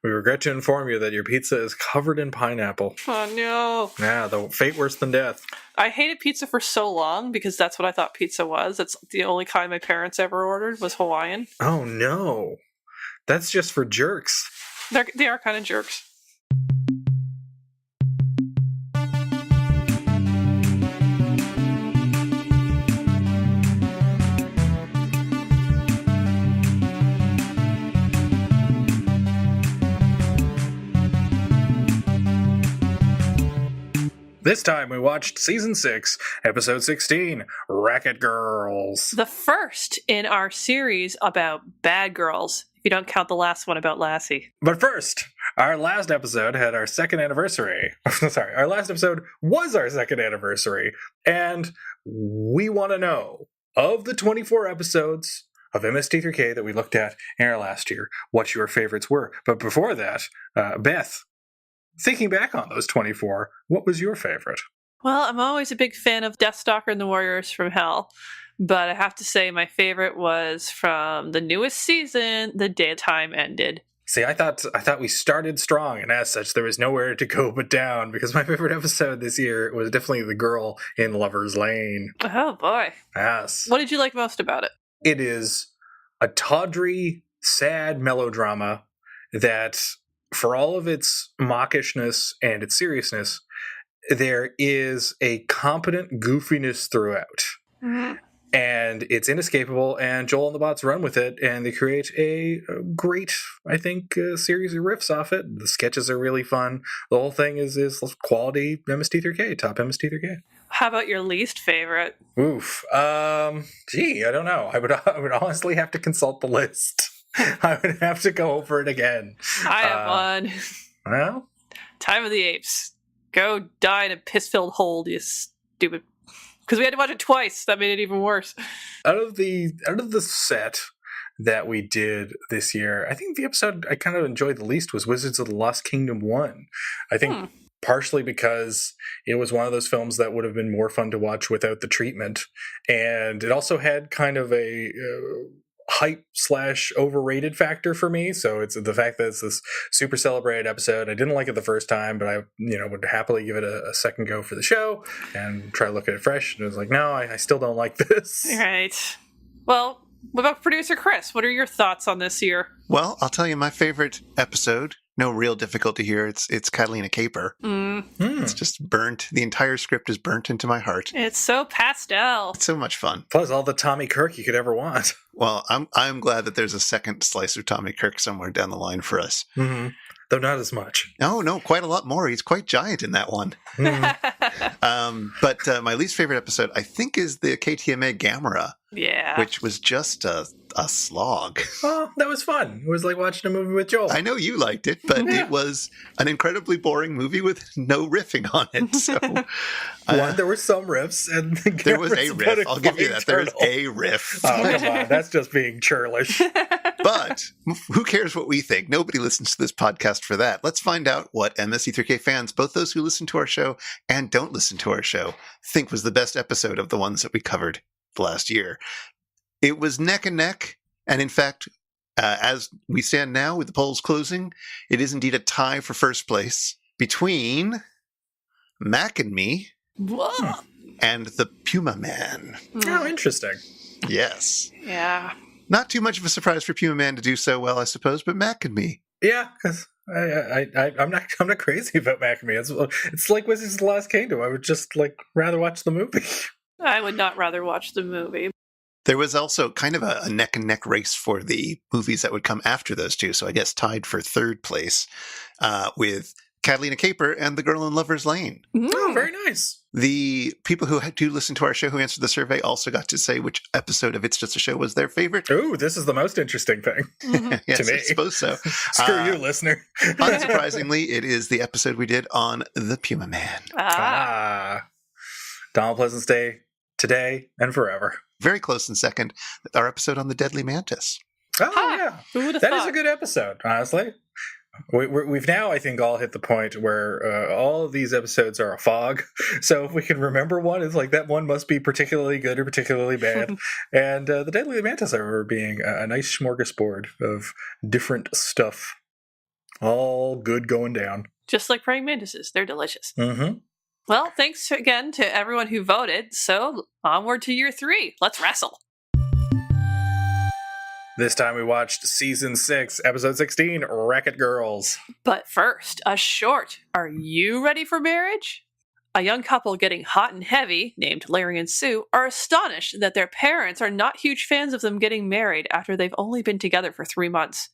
We regret to inform you that your pizza is covered in pineapple. Oh, no. Yeah, the fate worse than death. I hated pizza for so long because that's what I thought pizza was. That's the only kind my parents ever ordered was Hawaiian. Oh, no. That's just for jerks. They are kind of jerks. This time we watched Season 6, Episode 16, Racket Girls. The first in our series about bad girls, if you don't count the last one about Lassie. But first, our last episode had our second anniversary. Sorry, our last episode was our second anniversary. And we want to know, of the 24 episodes of MST3K that we looked at in our last year, what your favorites were. But before that, Beth, thinking back on those 24, what was your favorite? Well, I'm always a big fan of Deathstalker and the Warriors from Hell, but I have to say my favorite was from the newest season, The Day Time Ended. See, I thought we started strong, and as such, there was nowhere to go but down, because my favorite episode this year was definitely the girl in Lover's Lane. Oh, boy. Yes. What did you like most about it? It is a tawdry, sad melodrama that, for all of its mawkishness and its seriousness, there is a competent goofiness throughout. Mm-hmm. And it's inescapable, and Joel and the Bots run with it, and they create a great, I think, series of riffs off it. The sketches are really fun. The whole thing is quality MST3K, top MST3K. How about your least favorite? Oof. Gee, I don't know. I would honestly have to consult the list. I would have to go over it again. I have one. Well? Time of the Apes. Go die in a piss-filled hole, you stupid... Because we had to watch it twice. That made it even worse. Out of the set that we did this year, I think the episode I kind of enjoyed the least was Wizards of the Lost Kingdom 1. I think partially because it was one of those films that would have been more fun to watch without the treatment. And it also had kind of a hype/overrated factor for me. So it's the fact that it's this super celebrated episode. I didn't like it the first time, but I would happily give it a second go for the show and try to look at it fresh. And it was like, no, I still don't like this. All right. Well, what about producer Chris? What are your thoughts on this year? Well, I'll tell you my favorite episode. No real difficulty here. It's Catalina Caper. It's just burnt. The entire script is burnt into my heart. It's so pastel. It's so much fun. Plus all the Tommy Kirk you could ever want. Well, I'm glad that there's a second slice of Tommy Kirk somewhere down the line for us. Mm-hmm. Though not as much. No, quite a lot more. He's quite giant in that one. But my least favorite episode, I think, is the KTMA Gamera. Yeah. Which was just a slog. Oh, that was fun. It was like watching a movie with Joel. I know you liked it, but it was an incredibly boring movie with no riffing on it. So there were some riffs, and there was a riff. I'll give you that. There was a riff. Oh, come on. That's just being churlish. But who cares what we think? Nobody listens to this podcast for that. Let's find out what MST3K fans, both those who listen to our show and don't listen to our show, think was the best episode of the ones that we covered last year. It was neck and neck, and in fact, as we stand now with the polls closing, it is indeed a tie for first place between Mac and Me and the Puma Man. Oh, interesting. Yes. Yeah. Not too much of a surprise for Puma Man to do so well, I suppose, but Mac and Me. Yeah, because I'm not crazy about Mac and Me. It's like Wizards of the Lost Kingdom. I would just rather watch the movie. I would not rather watch the movie. There was also kind of a neck and neck race for the movies that would come after those two. So I guess tied for third place with Catalina Caper and The Girl in Lover's Lane. Oh, very nice. The people who do listen to our show who answered the survey also got to say which episode of It's Just a Show was their favorite. Ooh, this is the most interesting thing. Yes, to me. I suppose so. Screw you, listener. Unsurprisingly, it is the episode we did on the Puma Man. Donald Pleasance Day, today and forever. Very close in second, our episode on the Deadly Mantis. Oh, yeah. Who would have That thought? is a good episode, honestly. We've now, I think, all hit the point where all of these episodes are a fog. So if we can remember one, it's like that one must be particularly good or particularly bad. And the Deadly Mantis, I remember being a nice smorgasbord of different stuff. All good going down. Just like praying mantises. They're delicious. Mm-hmm. Well, thanks again to everyone who voted. So, onward to year 3. Let's wrestle. This time we watched Season 6, Episode 16, Racket Girls. But first, a short. Are you ready for marriage? A young couple getting hot and heavy, named Larry and Sue, are astonished that their parents are not huge fans of them getting married after they've only been together for 3 months.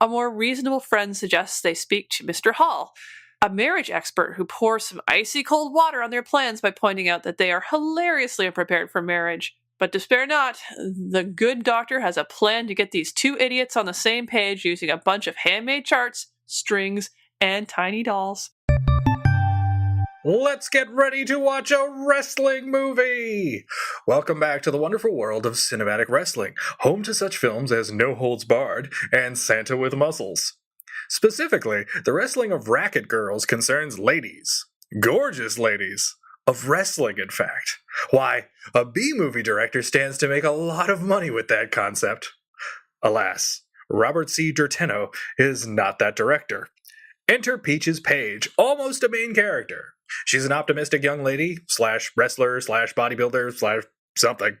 A more reasonable friend suggests they speak to Mr. Hall, a marriage expert who pours some icy cold water on their plans by pointing out that they are hilariously unprepared for marriage. But despair not, the good doctor has a plan to get these 2 idiots on the same page using a bunch of handmade charts, strings, and tiny dolls. Let's get ready to watch a wrestling movie! Welcome back to the wonderful world of cinematic wrestling, home to such films as No Holds Barred and Santa with Muscles. Specifically, the wrestling of Racket Girls concerns ladies. Gorgeous ladies. Of wrestling, in fact. Why, a B-movie director stands to make a lot of money with that concept. Alas, Robert C. Durteno is not that director. Enter Peaches Page, almost a main character. She's an optimistic young lady, / wrestler, / bodybuilder, / something.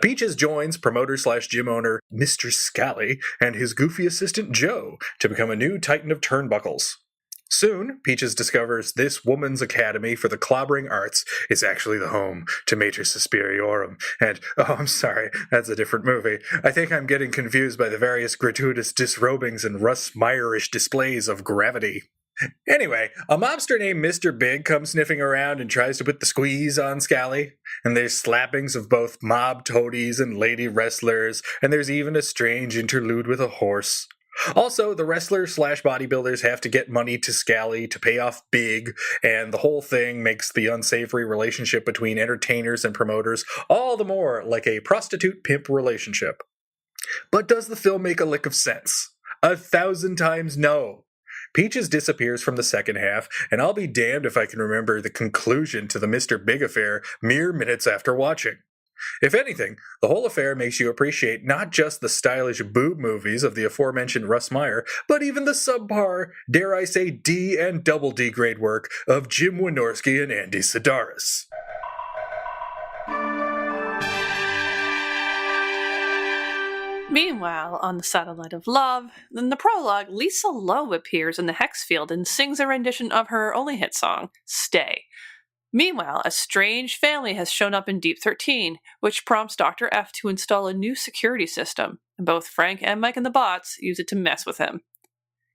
Peaches joins promoter / gym owner Mr. Scally and his goofy assistant Joe to become a new titan of turnbuckles. Soon, Peaches discovers this woman's academy for the clobbering arts is actually the home to Mater Suspiriorum. And, oh, I'm sorry, that's a different movie. I think I'm getting confused by the various gratuitous disrobings and Russ Meyer-ish displays of gravity. Anyway, a mobster named Mr. Big comes sniffing around and tries to put the squeeze on Scally. And there's slappings of both mob toadies and lady wrestlers, and there's even a strange interlude with a horse. Also, the wrestlers / bodybuilders have to get money to Scally to pay off Big, and the whole thing makes the unsavory relationship between entertainers and promoters all the more like a prostitute-pimp relationship. But does the film make a lick of sense? 1,000 times no. Peaches disappears from the second half, and I'll be damned if I can remember the conclusion to the Mr. Big affair mere minutes after watching. If anything, the whole affair makes you appreciate not just the stylish boob movies of the aforementioned Russ Meyer, but even the subpar, dare I say D and double D grade work of Jim Wynorski and Andy Sidaris. Meanwhile, on the Satellite of Love, in the prologue, Lisa Loeb appears in the Hex Field and sings a rendition of her only hit song, Stay. Meanwhile, a strange family has shown up in Deep 13, which prompts Dr. F to install a new security system, and both Frank and Mike and the bots use it to mess with him.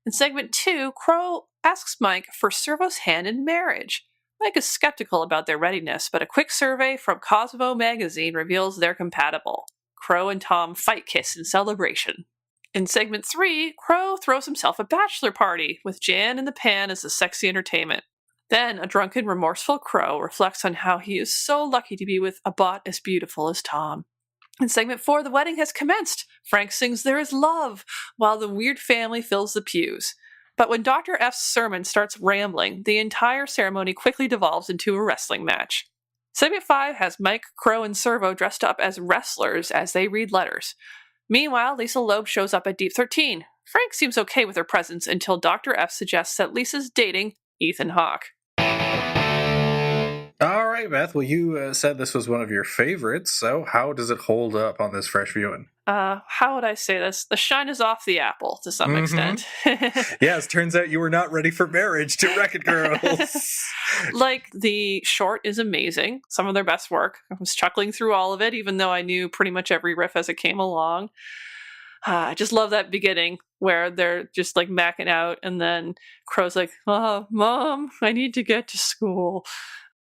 In segment 2, Crow asks Mike for Servo's hand in marriage. Mike is skeptical about their readiness, but a quick survey from Cosmo magazine reveals they're compatible. Crow and Tom fight kiss in celebration. In segment 3, Crow throws himself a bachelor party, with Jan in the pan as the sexy entertainment. Then, a drunken, remorseful Crow reflects on how he is so lucky to be with a bot as beautiful as Tom. In segment 4, the wedding has commenced. Frank sings There Is Love, while the weird family fills the pews. But when Dr. F's sermon starts rambling, the entire ceremony quickly devolves into a wrestling match. Segment 5 has Mike, Crow, and Servo dressed up as wrestlers as they read letters. Meanwhile, Lisa Loeb shows up at Deep 13. Frank seems okay with her presence until Dr. F suggests that Lisa's dating Ethan Hawke. All right, Beth. Well, you said this was one of your favorites, so how does it hold up on this fresh viewing? How would I say this? The shine is off the apple to some extent. Yes, turns out you were not ready for marriage to Racket Girls. Like, the short is amazing. Some of their best work. I was chuckling through all of it, even though I knew pretty much every riff as it came along. I just love that beginning where they're just like macking out, and then Crow's like, "Oh, Mom, I need to get to school."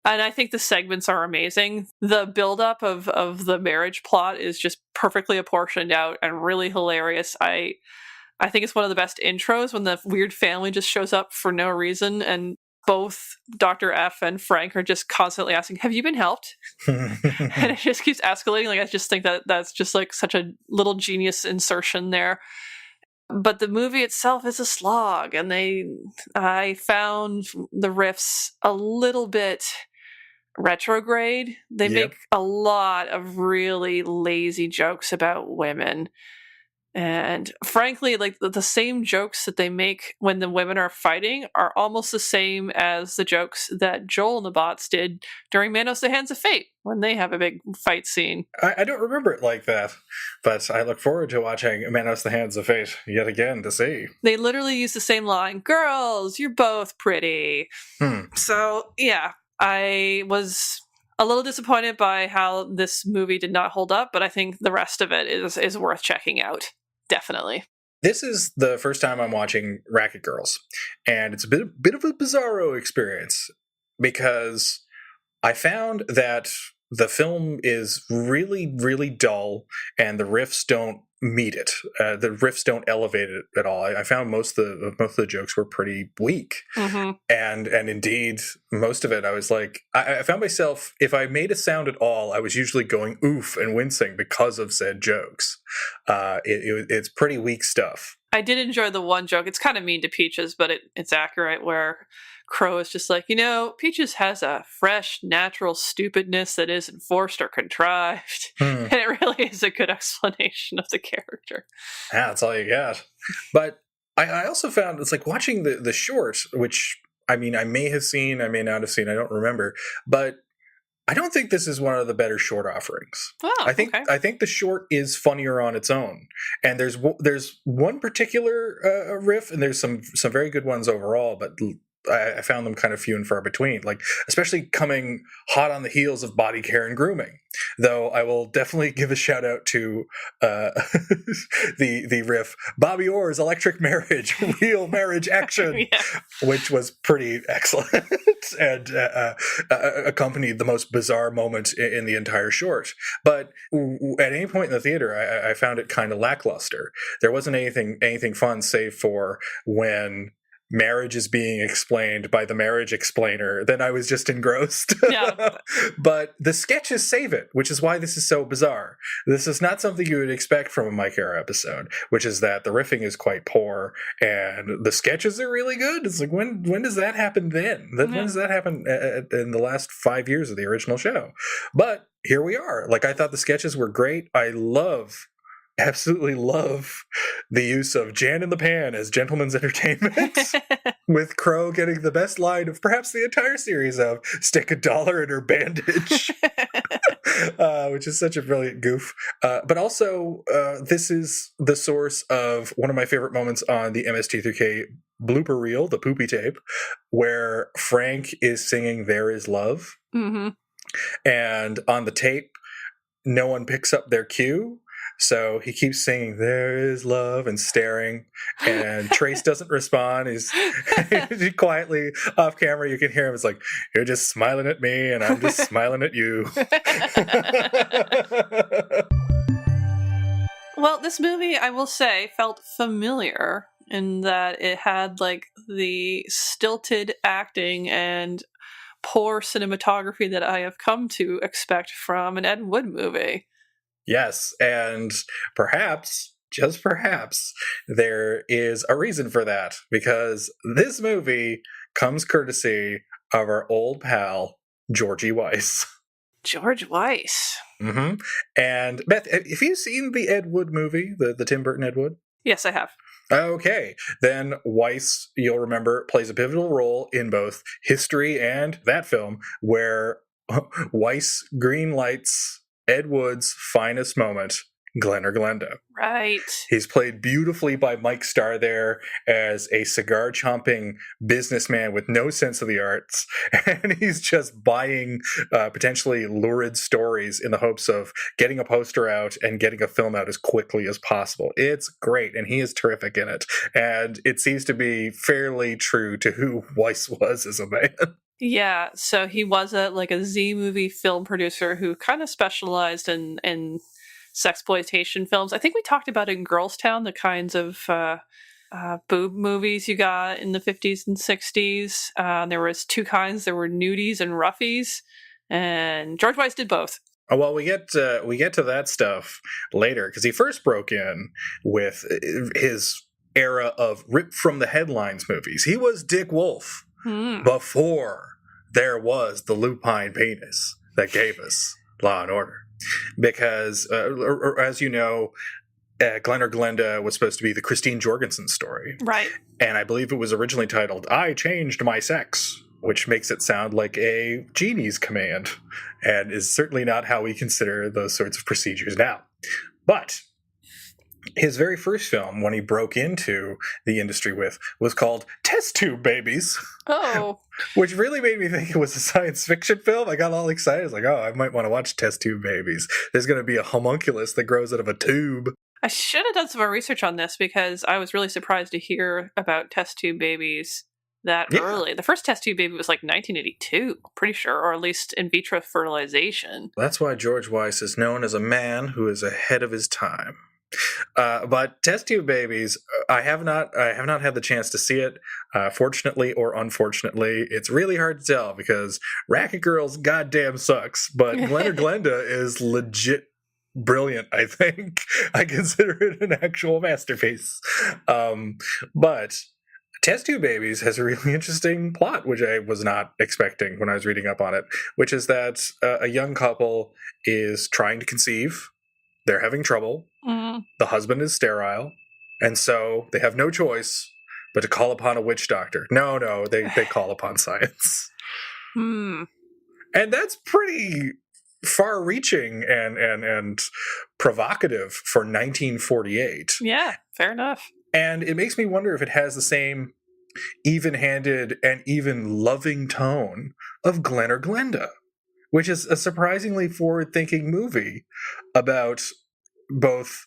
And I think the segments are amazing. The buildup of the marriage plot is just perfectly apportioned out and really hilarious. I think it's one of the best intros when the weird family just shows up for no reason, and both Dr. F and Frank are just constantly asking, "Have you been helped?" And it just keeps escalating. Like, I just think that's just like such a little genius insertion there. But the movie itself is a slog, and I found the riffs a little bit retrograde. They make a lot of really lazy jokes about women. And frankly, like the same jokes that they make when the women are fighting are almost the same as the jokes that Joel and the bots did during Manos the Hands of Fate when they have a big fight scene. I don't remember it like that, but I look forward to watching Manos the Hands of Fate yet again to see. They literally use the same line, "Girls, you're both pretty." So, yeah, I was a little disappointed by how this movie did not hold up, but I think the rest of it is worth checking out. Definitely. This is the first time I'm watching Racket Girls, and it's a bit of a bizarro experience because I found that the film is really, really dull, and the riffs don't meet it. The riffs don't elevate it at all. I found most of the jokes were pretty weak, and indeed most of it. I was like, I found myself, if I made a sound at all, I was usually going oof and wincing because of said jokes. It's pretty weak stuff. I did enjoy the one joke. It's kind of mean to Peaches, but it's accurate, where Crow is just like, Peaches has a fresh, natural stupidness that isn't forced or contrived. And it really is a good explanation of the character. Yeah, that's all you got. But I also found, it's like watching the short, which, I mean, I may have seen, I may not have seen, I don't remember. But I don't think this is one of the better short offerings. Oh, I think the short is funnier on its own, and there's one particular riff, and there's some very good ones overall, but I found them kind of few and far between. Like, especially coming hot on the heels of Body Care and Grooming. Though I will definitely give a shout out to the riff Bobby Orr's Electric Marriage, Real Marriage Action, which was pretty excellent and accompanied the most bizarre moment in the entire short. But at any point in the theater, I found it kind of lackluster. There wasn't anything fun save for when marriage is being explained by the marriage explainer. Then I was just engrossed. Yeah. But the sketches save it, which is why this is so bizarre. This is not something you would expect from a Mike Era episode, which is that the riffing is quite poor and the sketches are really good. It's like, when does that happen then? When does that happen in the last 5 years of the original show? But here we are. Like, I thought the sketches were great. I absolutely love the use of Jan in the Pan as Gentleman's Entertainment, with Crow getting the best line of perhaps the entire series of "stick $1 in her bandage," which is such a brilliant goof. But also, this is the source of one of my favorite moments on the MST3K blooper reel, the poopy tape, where Frank is singing "There Is Love," and on the tape, no one picks up their cue. So he keeps singing "There Is Love" and staring, and Trace doesn't respond. He's he quietly off camera. You can hear him. It's like, "You're just smiling at me, and I'm just smiling at you." Well, this movie, I will say, felt familiar in that it had like the stilted acting and poor cinematography that I have come to expect from an Ed Wood movie. Yes, and perhaps, just perhaps, there is a reason for that, because this movie comes courtesy of our old pal, Georgie Weiss. George Weiss. And Beth, have you seen the Ed Wood movie, the Tim Burton Ed Wood? Yes, I have. Okay, then Weiss, you'll remember, plays a pivotal role in both History and that film, where Weiss greenlights Ed Wood's finest moment, Glen or Glenda. Right. He's played beautifully by Mike Starr there as a cigar-chomping businessman with no sense of the arts, and he's just buying potentially lurid stories in the hopes of getting a poster out and getting a film out as quickly as possible. It's great, and he is terrific in it, and it seems to be fairly true to who Weiss was as a man. Yeah, so he was a Z movie film producer who kind of specialized in sexploitation films. I think we talked about in Girls Town the kinds of boob movies you got in the 50s and 60s. There was two kinds. There were nudies and roughies, and George Weiss did both. Well, we get to that stuff later, because he first broke in with his era of rip from the headlines movies. He was Dick Wolf before there was the lupine penis that gave us Law and Order. Because, as you know, Glenn or Glenda was supposed to be the Christine Jorgensen story. Right. And I believe it was originally titled, I Changed My Sex, which makes it sound like a genie's command, and is certainly not how we consider those sorts of procedures now. But his very first film, when he broke into the industry with, was called Test Tube Babies. Oh. Which really made me think it was a science fiction film. I got all excited. I was like, oh, I might want to watch Test Tube Babies. There's going to be a homunculus that grows out of a tube. I should have done some more research on this because I was really surprised to hear about test tube babies that early. The first test tube baby was like 1982, pretty sure, or at least in vitro fertilization. That's why George Weiss is known as a man who is ahead of his time. But Test Tube Babies, I have not had the chance to see it. Fortunately or unfortunately, it's really hard to tell because Racket Girls goddamn sucks, but Glenn or Glenda is legit brilliant. I think I consider it an actual masterpiece. But Test Tube Babies has a really interesting plot, which I was not expecting when I was reading up on it, which is that a young couple is trying to conceive. They're having trouble. Mm. The husband is sterile, and so they have no choice but to call upon a witch doctor. No, they call upon science. Hmm. And that's pretty far-reaching and provocative for 1948. Yeah, fair enough. And it makes me wonder if it has the same even-handed and even loving tone of Glenn or Glenda, which is a surprisingly forward-thinking movie about both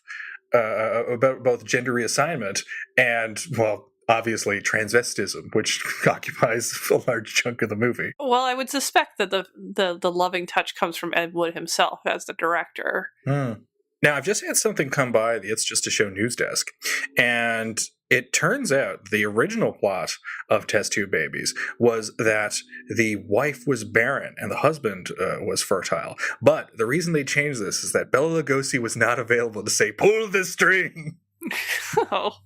gender reassignment and, well, obviously transvestism, which occupies a large chunk of the movie. Well, I would suspect that the loving touch comes from Ed Wood himself as the director. Now, I've just had something come by the It's Just a Show news desk, and it turns out the original plot of Test Tube Babies was that the wife was barren and the husband was fertile. But the reason they changed this is that Bela Lugosi was not available to say, pull the string! Oh.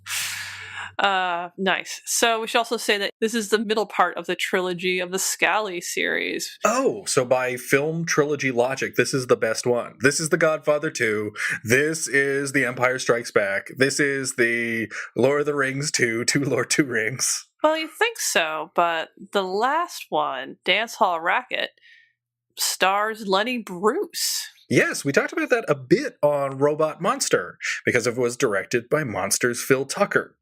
Nice. So we should also say that this is the middle part of the trilogy of the Scally series. Oh, so by film trilogy logic, this is the best one. This is The Godfather 2. This is The Empire Strikes Back. This is the Lord of the Rings 2, Lord Two Rings. Well, you think so, but the last one, Dance Hall Racket, stars Lenny Bruce. Yes, we talked about that a bit on Robot Monster, because it was directed by Monster's Phil Tucker.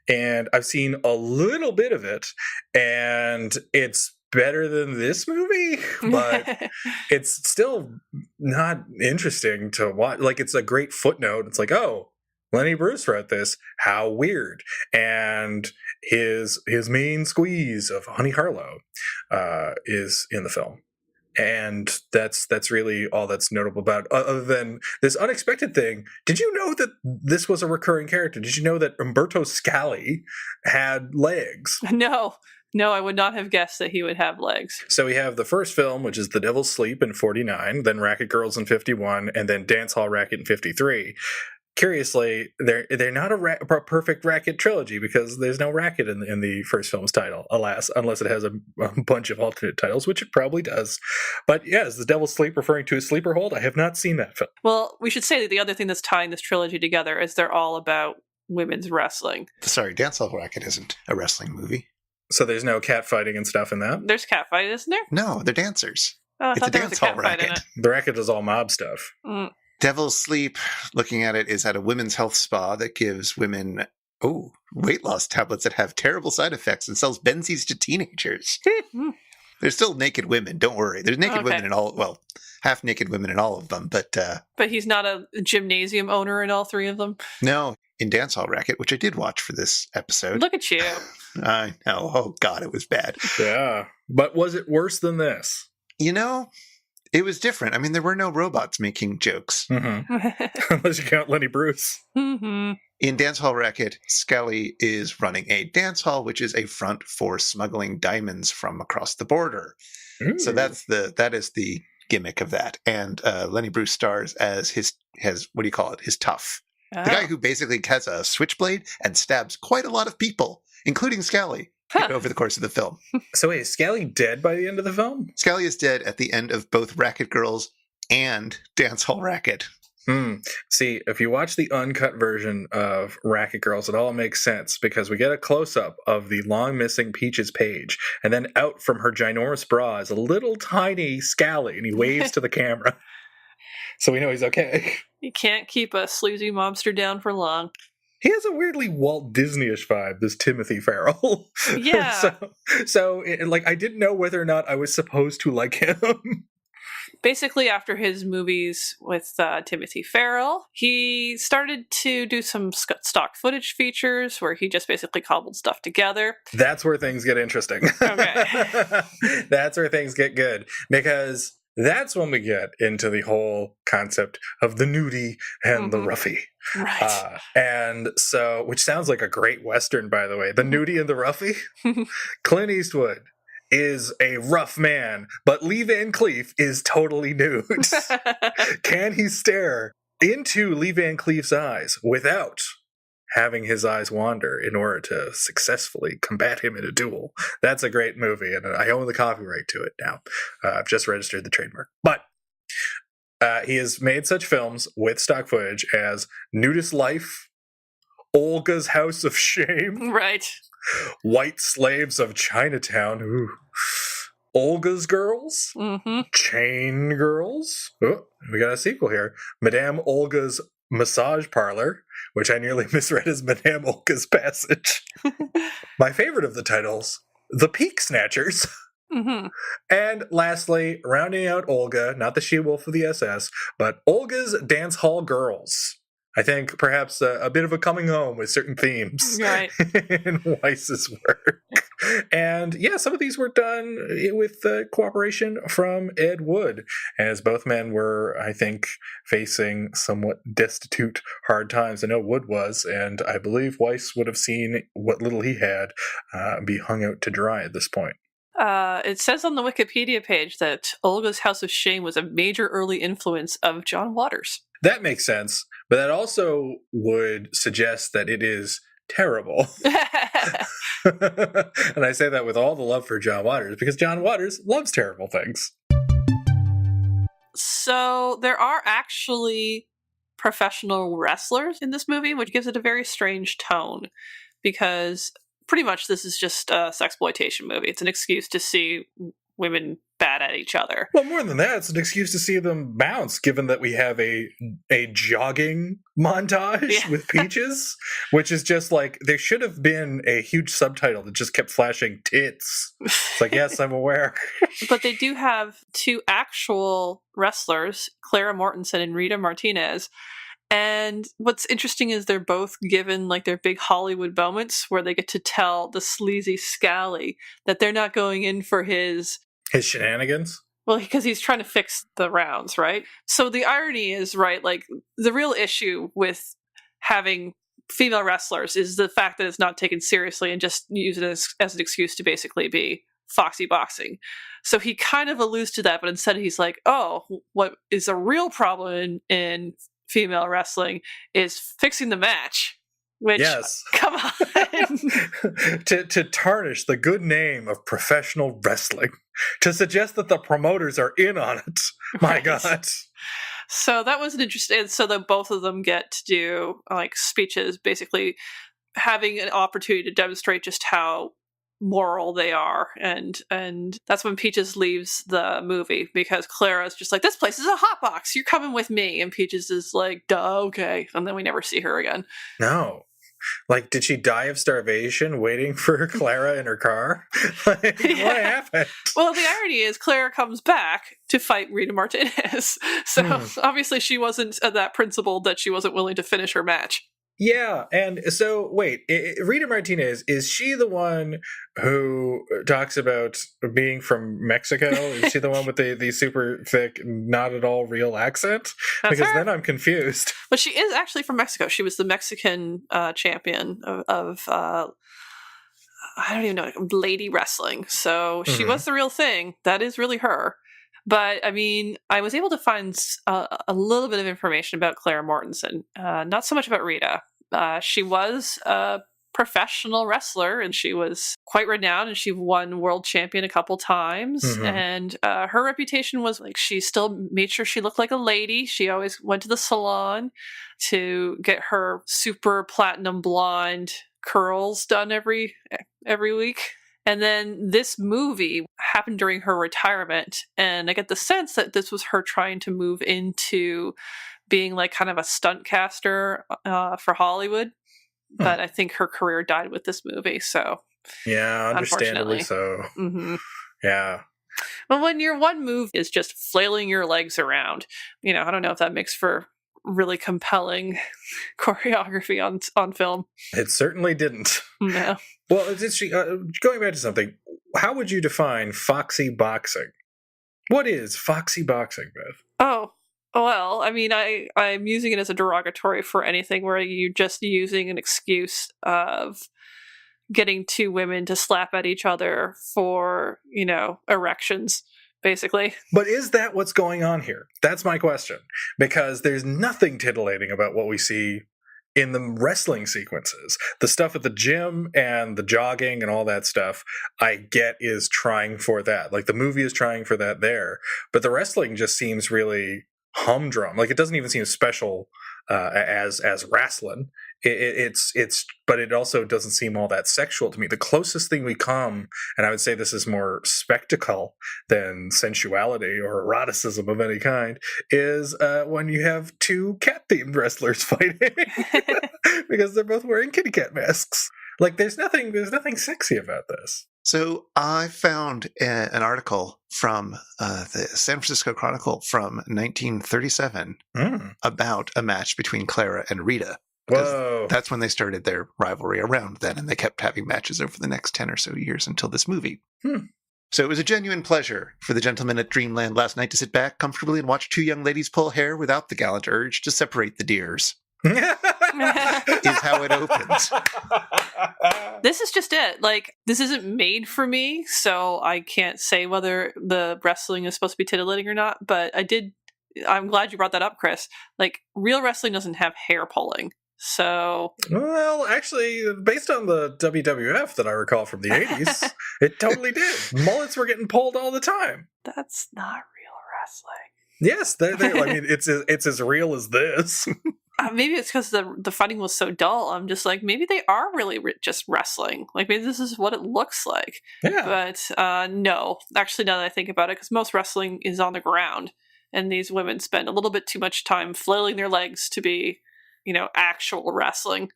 And I've seen a little bit of it, and it's better than this movie, but it's still not interesting to watch. Like, it's a great footnote. It's like, oh, Lenny Bruce wrote this. How weird. And his mean squeeze of Honey Harlow is in the film. And that's really all that's notable about it, other than this unexpected thing. Did you know that this was a recurring character? Did you know that Umberto Scali had legs? No, I would not have guessed that he would have legs. So we have the first film, which is The Devil's Sleep in 49, then Racket Girls in 51, and then Dance Hall Racket in 53. Curiously, they're not a perfect Racket trilogy because there's no Racket in the first film's title, alas, unless it has a bunch of alternate titles, which it probably does. But yeah, is The Devil's Sleep referring to a sleeper hold? I have not seen that film. Well, we should say that the other thing that's tying this trilogy together is they're all about women's wrestling. Sorry, Dance Hall Racket isn't a wrestling movie. So there's no cat fighting and stuff in that? There's catfight, isn't there? No, they're dancers. Oh, I It's thought a there was a dance hall catfight in racket. it. The Racket is all mob stuff. Mm. Devil's Sleep, looking at it, is at a women's health spa that gives women weight loss tablets that have terrible side effects and sells Benzies to teenagers. There's still naked women, don't worry. There's naked women in all, well, half naked women in all of them, but But he's not a gymnasium owner in all three of them? no, in Dance Hall Racket, which I did watch for this episode. Look at you. I know. Oh, God, it was bad. Yeah. But was it worse than this? You know, it was different. I mean, there were no robots making jokes. Mm-hmm. Unless you count Lenny Bruce. Mm-hmm. In Dance Hall Racket, Scully is running a dance hall, which is a front for smuggling diamonds from across the border. Ooh. So that is the gimmick of that. And Lenny Bruce stars as his tough. The guy who basically has a switchblade and stabs quite a lot of people, including Scally, over the course of the film. So wait, is Scally dead by the end of the film? Scally is dead at the end of both Racket Girls and Dance Hall Racket. See, if you watch the uncut version of Racket Girls, it all makes sense because we get a close-up of the long missing Peach's page, and then out from her ginormous bra is a little tiny Scally, and he waves to the camera. So we know he's okay. You can't keep a sleazy mobster down for long. He has a weirdly Walt Disney-ish vibe, this Timothy Farrell. Yeah. so I didn't know whether or not I was supposed to like him. Basically, after his movies with Timothy Farrell, he started to do some stock footage features where he just basically cobbled stuff together. That's where things get interesting. Okay. That's where things get good. Because that's when we get into the whole concept of the nudie and the roughie. Right. And so, which sounds like a great Western, by the way. The nudie and the roughie. Clint Eastwood is a rough man, but Lee Van Cleef is totally nude. Can he stare into Lee Van Cleef's eyes without having his eyes wander in order to successfully combat him in a duel? That's a great movie, and I own the copyright to it now. I've just registered the trademark. But he has made such films with stock footage as Nudist Life, Olga's House of Shame, Right. White Slaves of Chinatown, ooh. Olga's Girls, Chain Girls. Oh, we got a sequel here. Madame Olga's Massage Parlor, which I nearly misread as Madame Olga's Passage. My favorite of the titles, The Peak Snatchers. And lastly, rounding out Olga, not the she-wolf of the SS, but Olga's Dance Hall Girls. I think perhaps a bit of a coming home with certain themes in Weiss's work. And yeah, some of these were done with cooperation from Ed Wood, as both men were, I think, facing somewhat destitute hard times. I know Wood was, and I believe Weiss would have seen what little he had be hung out to dry at this point. It says on the Wikipedia page that Olga's House of Shame was a major early influence of John Waters. That makes sense, but that also would suggest that it is terrible. And I say that with all the love for John Waters, because John Waters loves terrible things. So there are actually professional wrestlers in this movie, which gives it a very strange tone, because pretty much this is just a sexploitation movie. It's an excuse to see women bad at each other. Well, more than that, it's an excuse to see them bounce, given that we have a jogging montage with Peaches, which is just like, there should have been a huge subtitle that just kept flashing tits. It's like, yes, I'm aware. But they do have two actual wrestlers, Clara Mortensen and Rita Martinez. And what's interesting is they're both given like their big Hollywood moments where they get to tell the sleazy Scally that they're not going in for his shenanigans. Well, because he's trying to fix the rounds, right? So the irony is, right, like the real issue with having female wrestlers is the fact that it's not taken seriously and just used as an excuse to basically be foxy boxing. So he kind of alludes to that, but instead he's like, oh, what is a real problem in female wrestling is fixing the match. Which, yes. Come on. to tarnish the good name of professional wrestling. To suggest that the promoters are in on it. My God. So that was an interesting, so that both of them get to do like speeches, basically having an opportunity to demonstrate just how moral they are. And that's when Peaches leaves the movie, because Clara's just like, this place is a hot box, you're coming with me. And Peaches is like, duh, okay. And then we never see her again. No. Like, did she die of starvation waiting for Clara in her car? What happened? Well, the irony is Clara comes back to fight Rita Martinez. So obviously she wasn't that principled that she wasn't willing to finish her match. Yeah, and so, wait, Rita Martinez, is she the one who talks about being from Mexico? Is she the one with the super thick, not at all real accent? That's because her. Then I'm confused. But she is actually from Mexico. She was the Mexican champion of I don't even know, lady wrestling. So she was the real thing. That is really her. But, I mean, I was able to find a little bit of information about Clara Mortensen. Not so much about Rita. She was a professional wrestler, and she was quite renowned, and she won world champion a couple times. Mhm. And her reputation was like she still made sure she looked like a lady. She always went to the salon to get her super platinum blonde curls done every week. And then this movie happened during her retirement, and I get the sense that this was her trying to move into being like kind of a stunt caster for Hollywood. But I think her career died with this movie, so Yeah, understandably so. Mm-hmm. Yeah. But when your one move is just flailing your legs around, I don't know if that makes for really compelling choreography on film. It certainly didn't. No. Well, it's going back to something. How would you define foxy boxing? What is foxy boxing, Beth? Oh, well, I mean, I'm using it as a derogatory for anything where you're just using an excuse of getting two women to slap at each other for, erections, basically. But is that what's going on here? That's my question. Because there's nothing titillating about what we see in the wrestling sequences. The stuff at the gym and the jogging and all that stuff, I get is trying for that. Like the movie is trying for that there. But the wrestling just seems really humdrum. Like it doesn't even seem special as wrestling. But it also doesn't seem all that sexual to me. The closest thing we come, and I would say this is more spectacle than sensuality or eroticism of any kind, is when you have two cat-themed wrestlers fighting because they're both wearing kitty cat masks. Like there's nothing sexy about this. So I found an article from the San Francisco Chronicle from 1937 about a match between Clara and Rita. Whoa. That's when they started their rivalry around then, and they kept having matches over the next 10 or so years until this movie. So it was a genuine pleasure for the gentlemen at Dreamland last night to sit back comfortably and watch two young ladies pull hair without the gallant urge to separate the deers. Is how it opens. This is just it. Like, this isn't made for me, so I can't say whether the wrestling is supposed to be titillating or not, but I'm glad you brought that up, Chris. Like, real wrestling doesn't have hair pulling. So, well, actually, based on the WWF that I recall from the 80s, it totally did. Mullets were getting pulled all the time. That's not real wrestling. Yes, I mean, it's as real as this. Maybe it's because the fighting was so dull. I'm just like, maybe they are really just wrestling. Like, maybe this is what it looks like. Yeah. But no, actually, now that I think about it, because most wrestling is on the ground, and these women spend a little bit too much time flailing their legs to be, actual wrestling.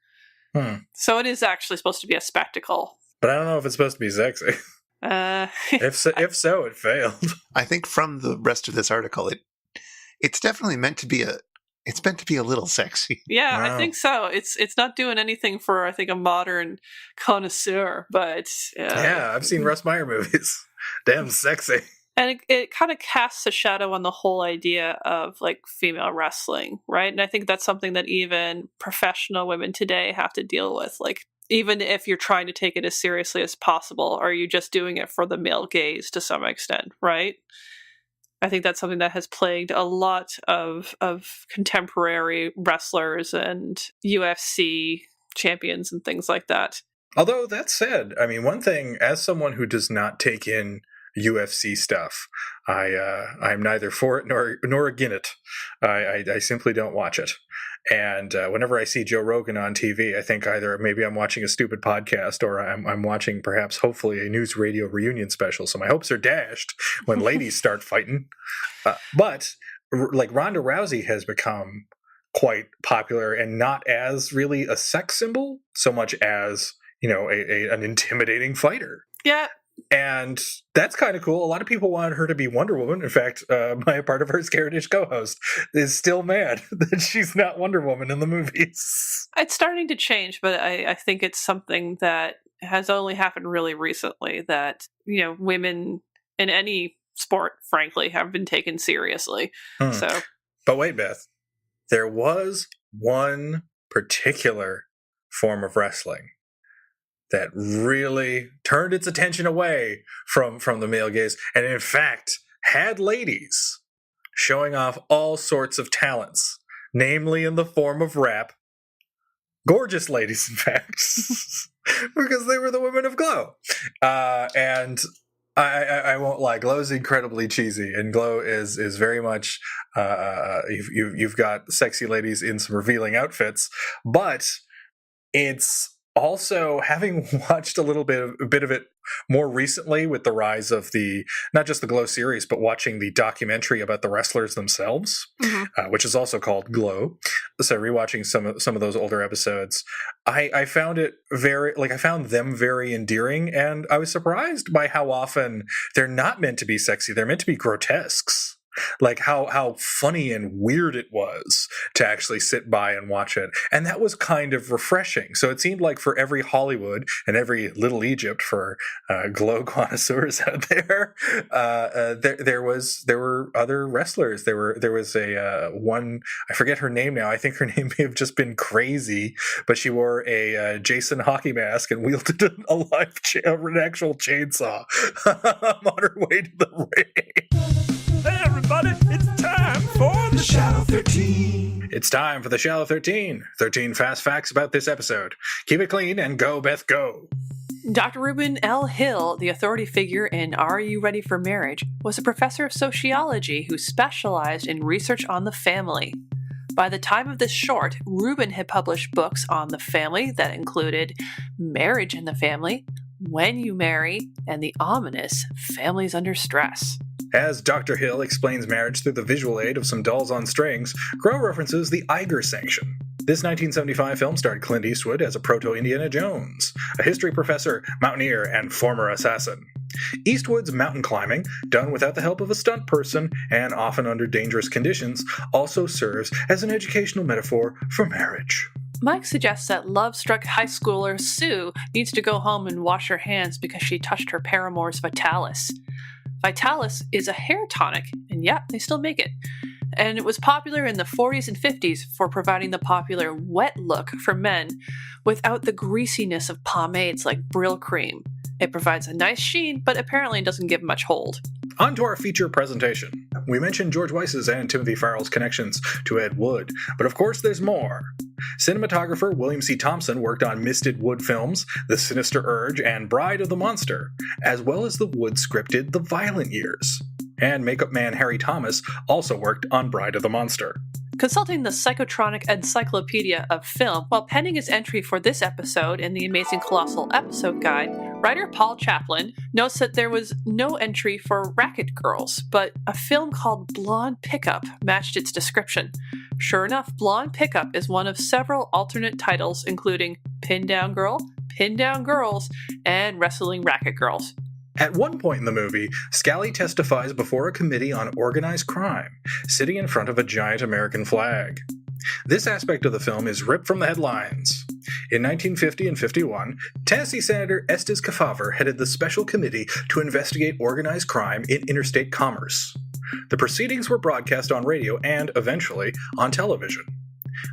So it is actually supposed to be a spectacle. But I don't know if it's supposed to be sexy. If so, it failed. I think from the rest of this article, it's definitely meant to be a little sexy. Yeah, Wow. I think so. It's not doing anything for, I think, a modern connoisseur, but Yeah, I've seen Russ Meyer movies. Damn sexy. And it kind of casts a shadow on the whole idea of like female wrestling, right? And I think that's something that even professional women today have to deal with. Like, even if you're trying to take it as seriously as possible, are you just doing it for the male gaze to some extent, right? I think that's something that has plagued a lot of contemporary wrestlers and UFC champions and things like that. Although that said, I mean, one thing, as someone who does not take in UFC stuff, I'm neither for it nor against it. I simply don't watch it. And whenever I see Joe Rogan on TV, I think either maybe I'm watching a stupid podcast or I'm watching perhaps hopefully a news radio reunion special. So my hopes are dashed when ladies start fighting. But like Ronda Rousey has become quite popular and not as really a sex symbol so much as, an intimidating fighter. Yeah. And that's kind of cool. A lot of people wanted her to be Wonder Woman. In fact, my part of her Scaredish co-host is still mad that she's not Wonder Woman in the movies. It's starting to change, but I think it's something that has only happened really recently that, women in any sport, frankly, have been taken seriously. So, but wait, Beth, there was one particular form of wrestling that really turned its attention away from the male gaze, and in fact had ladies showing off all sorts of talents, namely in the form of rap. Gorgeous ladies, in fact. because they were the women of Glow. And I won't lie, Glow's incredibly cheesy, and Glow is very much you've got sexy ladies in some revealing outfits, but it's also, having watched a bit of it more recently with the rise of not just the Glow series, but watching the documentary about the wrestlers themselves, which is also called Glow. So rewatching some of those older episodes, I found it I found them very endearing, and I was surprised by how often they're not meant to be sexy. They're meant to be grotesques. Like how funny and weird it was to actually sit by and watch it. And that was kind of refreshing. So it seemed like for every Hollywood and every Little Egypt for Glow connoisseurs out there, there were other wrestlers. There was a one, I forget her name now. I think her name may have just been Crazy, but she wore a Jason hockey mask and wielded an actual chainsaw on her way to the ring. Hey everybody, it's time for the Shallow 13. It's time for the Shallow 13. 13 fast facts about this episode. Keep it clean and go, Beth, go. Dr. Reuben L. Hill, the authority figure in Are You Ready for Marriage, was a professor of sociology who specialized in research on the family. By the time of this short, Reuben had published books on the family that included Marriage in the Family, When You Marry, and the ominous Families Under Stress. As Dr. Hill explains marriage through the visual aid of some dolls on strings, Crow references the Iger Sanction. This 1975 film starred Clint Eastwood as a proto-Indiana Jones, a history professor, mountaineer, and former assassin. Eastwood's mountain climbing, done without the help of a stunt person and often under dangerous conditions, also serves as an educational metaphor for marriage. Mike suggests that love-struck high schooler Sue needs to go home and wash her hands because she touched her paramour's Vitalis. Vitalis is a hair tonic, and yeah, they still make it. And it was popular in the 40s and 50s for providing the popular wet look for men without the greasiness of pomades like Brill Cream. It provides a nice sheen, but apparently doesn't give much hold. On to our feature presentation. We mentioned George Weiss's and Timothy Farrell's connections to Ed Wood, but of course there's more. Cinematographer William C. Thompson worked on Misted Wood films, The Sinister Urge, and Bride of the Monster, as well as the Wood-scripted The Violent Years. And makeup man Harry Thomas also worked on Bride of the Monster. Consulting the Psychotronic Encyclopedia of Film while penning his entry for this episode in the Amazing Colossal Episode Guide, writer Paul Chaplin notes that there was no entry for Racket Girls, but a film called Blonde Pickup matched its description. Sure enough, Blonde Pickup is one of several alternate titles including Pin Down Girl, Pin Down Girls, and Wrestling Racket Girls. At one point in the movie, Scally testifies before a committee on organized crime, sitting in front of a giant American flag. This aspect of the film is ripped from the headlines. In 1950 and 51, Tennessee Senator Estes Kefauver headed the special committee to investigate organized crime in interstate commerce. The proceedings were broadcast on radio and, eventually, on television.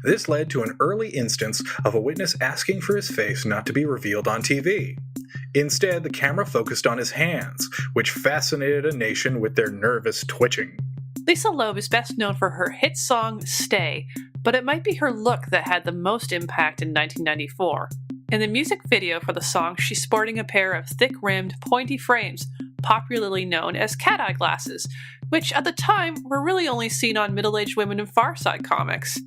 This led to an early instance of a witness asking for his face not to be revealed on TV. Instead, the camera focused on his hands, which fascinated a nation with their nervous twitching. Lisa Loeb is best known for her hit song Stay, but it might be her look that had the most impact in 1994. In the music video for the song, she's sporting a pair of thick-rimmed, pointy frames, popularly known as cat-eye glasses, which at the time were really only seen on middle-aged women in Far Side comics.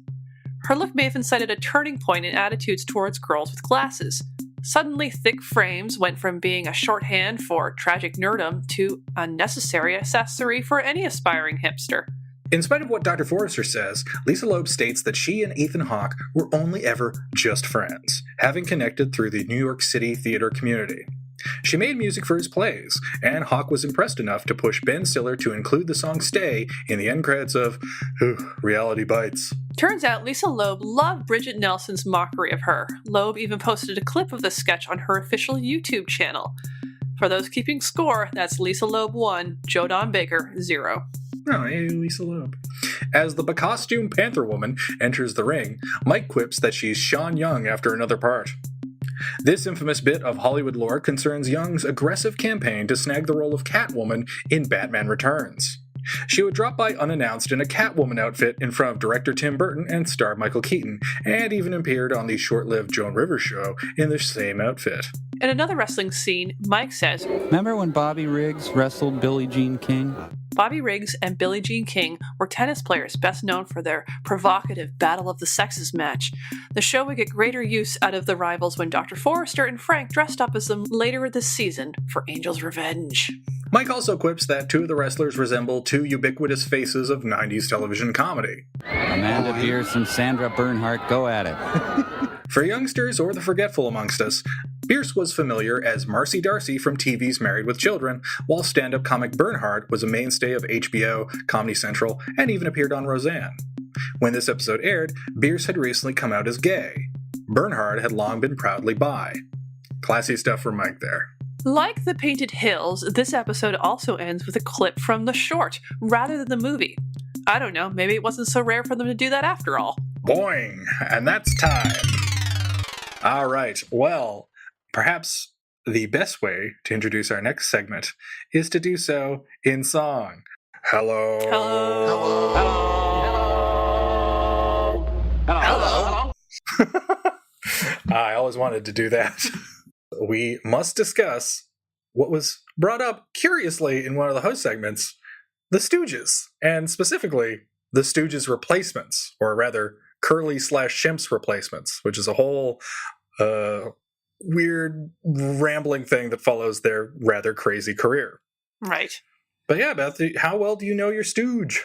Her look may have incited a turning point in attitudes towards girls with glasses. Suddenly, thick frames went from being a shorthand for tragic nerdom to a necessary accessory for any aspiring hipster. In spite of what Dr. Forrester says, Lisa Loeb states that she and Ethan Hawke were only ever just friends, having connected through the New York City theater community. She made music for his plays, and Hawke was impressed enough to push Ben Stiller to include the song Stay in the end credits of Reality Bites. Turns out Lisa Loeb loved Bridget Nelson's mockery of her. Loeb even posted a clip of the sketch on her official YouTube channel. For those keeping score, that's Lisa Loeb 1, Joe Don Baker 0. Oh, hey, Lisa Loeb. As the becostumed Panther Woman enters the ring, Mike quips that she's Sean Young after another part. This infamous bit of Hollywood lore concerns Young's aggressive campaign to snag the role of Catwoman in Batman Returns. She would drop by unannounced in a Catwoman outfit in front of director Tim Burton and star Michael Keaton, and even appeared on the short-lived Joan Rivers show in the same outfit. In another wrestling scene, Mike says, "Remember when Bobby Riggs wrestled Billie Jean King?" Bobby Riggs and Billie Jean King were tennis players best known for their provocative Battle of the Sexes match. The show would get greater use out of the rivals when Dr. Forrester and Frank dressed up as them later this season for Angel's Revenge. Mike also quips that two of the wrestlers resemble two ubiquitous faces of 90s television comedy. Amanda Pierce and Sandra Bernhardt go at it. For youngsters or the forgetful amongst us, Pierce was familiar as Marcy Darcy from TV's Married with Children, while stand-up comic Bernhardt was a mainstay of HBO, Comedy Central, and even appeared on Roseanne. When this episode aired, Pierce had recently come out as gay. Bernhardt had long been proudly bi. Classy stuff for Mike there. Like The Painted Hills, this episode also ends with a clip from the short, rather than the movie. I don't know, maybe it wasn't so rare for them to do that after all. Boing! And that's time. All right, well, perhaps the best way to introduce our next segment is to do so in song. Hello. Hello. Hello. I always wanted to do that. We must discuss what was brought up curiously in one of the host segments, the Stooges, and specifically the Stooges replacements, or rather Curly/Shemp's replacements, which is a whole weird rambling thing that follows their rather crazy career. Right. But yeah, Beth, how well do you know your Stooge?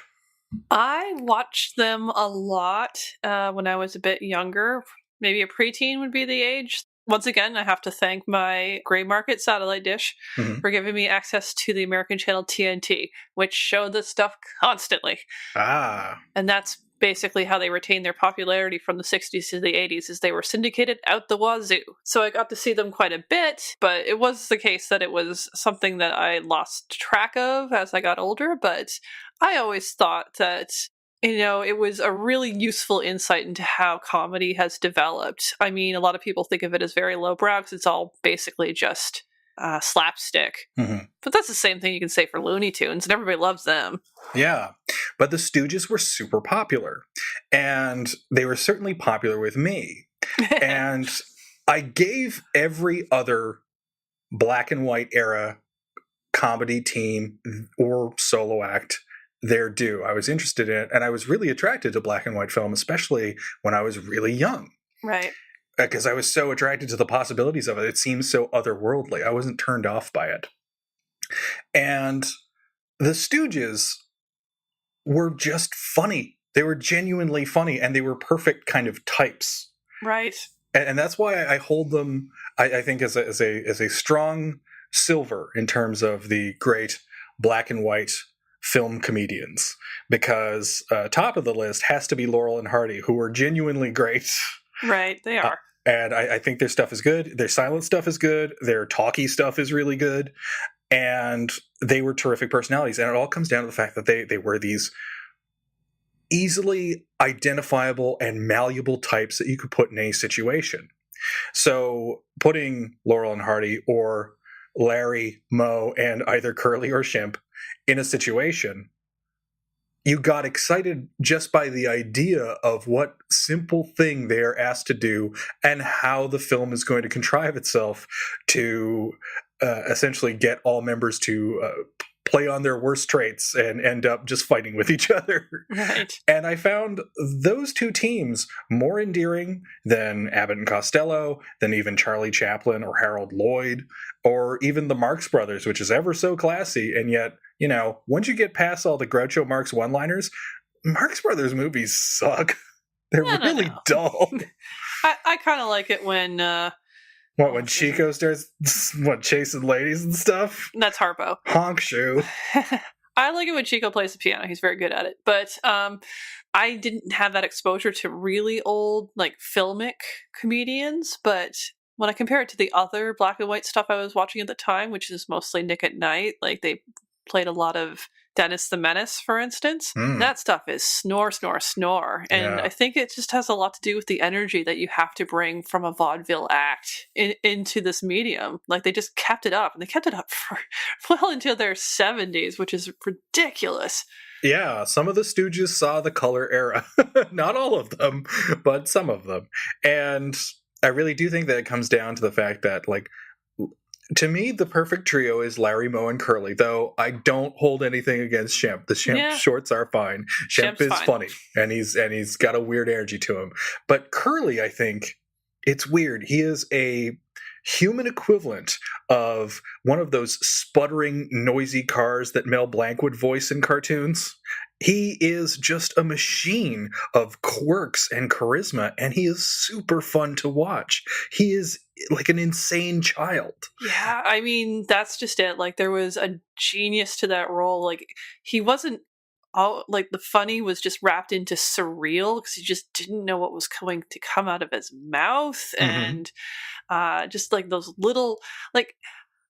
I watched them a lot when I was a bit younger. Maybe a preteen would be the age. Once again, I have to thank my gray market satellite dish for giving me access to the American channel TNT, which showed this stuff constantly. Ah. And that's basically how they retained their popularity from the 60s to the 80s, is they were syndicated out the wazoo. So I got to see them quite a bit, but it was the case that it was something that I lost track of as I got older. But I always thought that, you know, it was a really useful insight into how comedy has developed. I mean, a lot of people think of it as very lowbrow because it's all basically just slapstick. But that's the same thing you can say for Looney Tunes, and everybody loves them. Yeah, but the Stooges were super popular, and they were certainly popular with me. And I gave every other black and white era comedy team or solo act their due. I was interested in it, and I was really attracted to black and white film, especially when I was really young. Right. Because I was so attracted to the possibilities of it. It seemed so otherworldly. I wasn't turned off by it. And the Stooges were just funny. They were genuinely funny, and they were perfect kind of types. Right. And that's why I hold them, I think, as a strong silver in terms of the great black and white film comedians. Because top of the list has to be Laurel and Hardy, who were genuinely great. Right, they are. And I think their stuff is good. Their silent stuff is good. Their talky stuff is really good. And they were terrific personalities. And it all comes down to the fact that they were these easily identifiable and malleable types that you could put in any situation. So putting Laurel and Hardy or Larry, Moe, and either Curly or Shemp in a situation, you got excited just by the idea of what simple thing they are asked to do and how the film is going to contrive itself to essentially get all members to play on their worst traits and end up just fighting with each other. Right. And I found those two teams more endearing than Abbott and Costello, than even Charlie Chaplin or Harold Lloyd, or even the Marx Brothers, which is ever so classy. And yet, you know, once you get past all the Groucho Marx one-liners, Marx Brothers movies suck. They're really dull. I kind of like it when... when Chico starts chasing ladies and stuff? That's Harpo. Honk shoe. I like it when Chico plays the piano. He's very good at it. But I didn't have that exposure to really old, like, filmic comedians. But when I compare it to the other black and white stuff I was watching at the time, which is mostly Nick at Night, like, they played a lot of Dennis the Menace, for instance, Mm. that stuff is snore, snore, snore. And Yeah. I think it just has a lot to do with the energy that you have to bring from a vaudeville act into this medium. Like, they just kept it up, and they kept it up for well into their 70s, which is ridiculous. Yeah, some of the Stooges saw the color era. Not all of them, but some of them. And I really do think that it comes down to the fact that, like, to me, the perfect trio is Larry, Moe, and Curly, though I don't hold anything against Shemp. The Shemp shorts are fine. Shemp Shemp's is fine. funny, and he's got a weird energy to him. But Curly, I think, it's weird. He is a human equivalent of one of those sputtering, noisy cars that Mel Blanc would voice in cartoons. He is just a machine of quirks and charisma, and he is super fun to watch. He is like an insane child. Yeah, I mean, that's just it. Like, there was a genius to that role. Like, he wasn't all, like, the funny was just wrapped into surreal because he just didn't know what was going to come out of his mouth. Mhm. And just like those little, like,